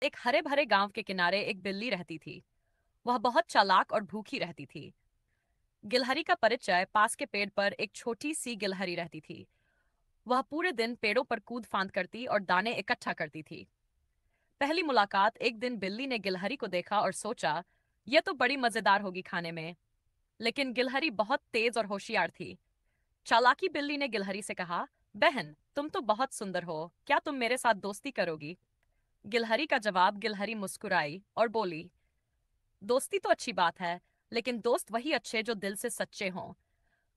एक हरे भरे गांव के किनारे एक बिल्ली रहती थी। वह बहुत चालाक और भूखी रहती थी। गिलहरी का परिचय पास के पेड़ पर एक छोटी सी गिलहरी रहती थी। वह पूरे दिन पेड़ों पर कूद फांद करती और दाने इकट्ठा करती थी। पहली मुलाकात एक दिन बिल्ली ने गिलहरी को देखा और सोचा, यह तो बड़ी मजेदार होगी खाने में। लेकिन गिलहरी बहुत तेज और होशियार थी। चालाकी बिल्ली ने गिलहरी से कहा, बहन, तुम तो बहुत सुंदर हो, क्या तुम मेरे साथ दोस्ती करोगी? गिलहरी का जवाब, गिलहरी मुस्कुराई और बोली, दोस्ती तो अच्छी बात है, लेकिन दोस्त वही अच्छे जो दिल से सच्चे हों।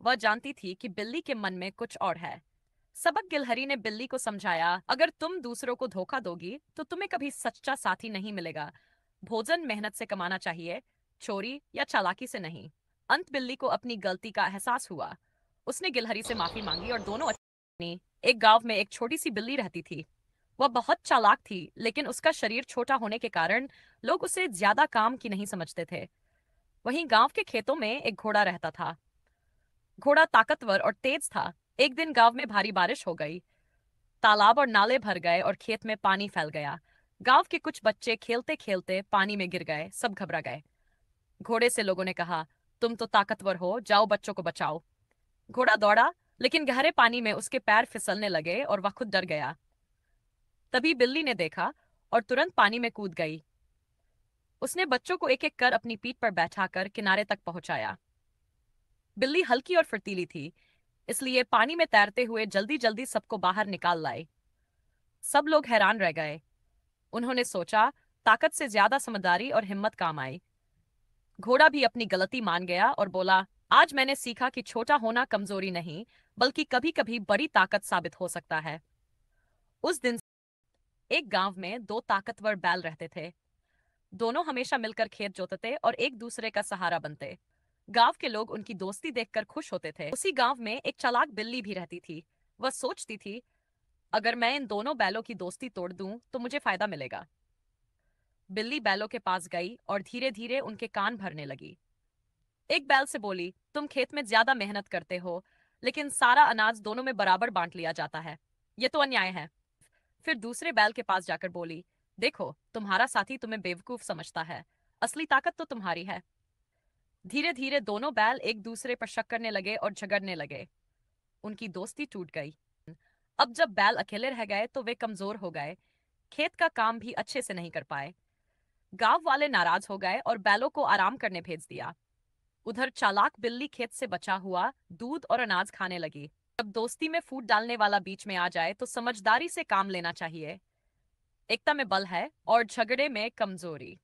वह जानती थी कि बिल्ली के मन में कुछ और है। सबक गिलहरी ने बिल्ली को समझाया, अगर तुम दूसरों को धोखा दोगी तो तुम्हें कभी सच्चा साथी नहीं मिलेगा। भोजन मेहनत से कमाना चाहिए, चोरी या चालाकी से नहीं। अंत बिल्ली को अपनी गलती का एहसास हुआ। उसने गिलहरी से माफी मांगी और दोनों अच्छी। एक गांव में एक छोटी सी बिल्ली रहती थी। वह बहुत चालाक थी, लेकिन उसका शरीर छोटा होने के कारण लोग उसे ज्यादा काम की नहीं समझते थे। वहीं गांव के खेतों में एक घोड़ा रहता था। घोड़ा ताकतवर और तेज था। एक दिन गांव में भारी बारिश हो गई। तालाब और नाले भर गए और खेत में पानी फैल गया। गांव के कुछ बच्चे खेलते खेलते पानी में गिर गए, सब घबरा गए। घोड़े से लोगों ने कहा, तुम तो ताकतवर हो, जाओ बच्चों को बचाओ। घोड़ा दौड़ा, लेकिन गहरे पानी में उसके पैर फिसलने लगे और वह खुद डर गया। तभी बिल्ली ने देखा और तुरंत पानी में कूद गई। उसने बच्चों को एक एक कर अपनी पीठ पर बैठाकर किनारे तक पहुंचाया। बिल्ली हल्की और फुर्तीली थी, इसलिए पानी में तैरते हुए जल्दी जल्दी सबको बाहर निकाल लाई। सब लोग हैरान रह गए। उन्होंने सोचा, ताकत से ज्यादा समझदारी और हिम्मत काम आई। घोड़ा भी अपनी गलती मान गया और बोला, आज मैंने सीखा कि छोटा होना कमजोरी नहीं, बल्कि कभी कभी बड़ी ताकत साबित हो सकता है। उस दिन एक गांव में दो ताकतवर बैल रहते थे। दोनों हमेशा मिलकर खेत जोतते और एक दूसरे का सहारा बनते। गांव के लोग उनकी दोस्ती देखकर खुश होते थे। उसी गांव में एक चालाक बिल्ली भी रहती थी। वह सोचती थी, अगर मैं इन दोनों बैलों की दोस्ती तोड़ दूं तो मुझे फायदा मिलेगा। बिल्ली बैलों के पास गई और धीरे धीरे उनके कान भरने लगी। एक बैल से बोली, तुम खेत में ज्यादा मेहनत करते हो, लेकिन सारा अनाज दोनों में बराबर बांट लिया जाता है। यह तो अन्याय है। फिर दूसरे बैल के पास जाकर बोली, देखो, तुम्हारा साथी तुम्हें बेवकूफ समझता है, असली ताकत तो तुम्हारी है। धीरे धीरे दोनों बैल एक दूसरे पर शक करने लगे और झगड़ने लगे। उनकी दोस्ती टूट गई। अब जब बैल अकेले रह गए तो वे कमजोर हो गए। खेत का काम भी अच्छे से नहीं कर पाए। गांव वाले नाराज हो गए और बैलों को आराम करने भेज दिया। उधर चालाक बिल्ली खेत से बचा हुआ दूध और अनाज खाने लगी। जब दोस्ती में फूट डालने वाला बीच में आ जाए तो समझदारी से काम लेना चाहिए। एकता में बल है और झगड़े में कमजोरी।